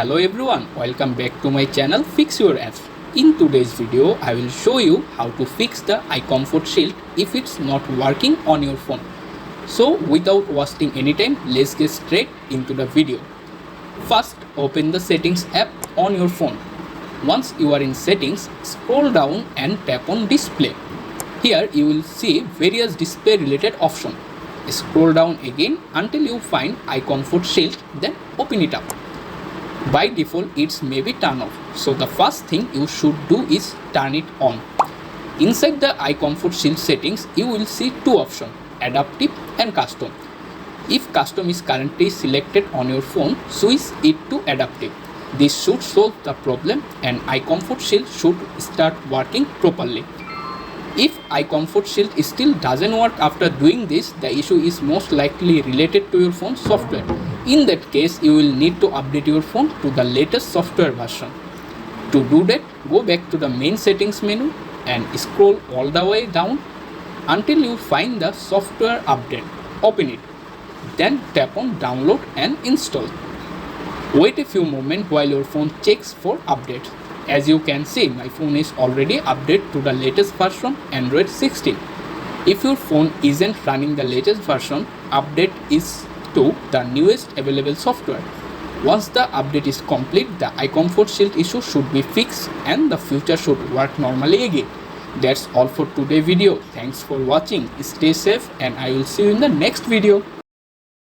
Hello everyone, welcome back to my channel Fix Your Apps. In today's video, I will show you how to fix the iComfort Shield if it's not working on your phone. So without wasting any time, let's get straight into the video. First, open the Settings app on your phone. Once you are in Settings, scroll down and tap on Display. Here you will see various display related options. Scroll down again until you find iComfort Shield, then open it up. By default it's maybe turned off, so the first thing you should do is turn it on. Inside the iComfort Shield settings you will see two options, adaptive and custom. If custom is currently selected on your phone, switch it to adaptive. This should solve the problem and iComfort Shield should start working properly. If iComfort Shield still doesn't work after doing this, the issue is most likely related to your phone software. In that case, you will need to update your phone to the latest software version. To do that, go back to the main settings menu and scroll all the way down until you find the software update. Open it. Then tap on download and install. Wait a few moments while your phone checks for updates. As you can see, my phone is already updated to the latest version Android 16. If your phone isn't running the latest version, update is to the newest available software. Once the update is complete, the iComfort Shield issue should be fixed and the future should work normally again. That's all for today's video. Thanks for watching. Stay safe and I will see you in the next video.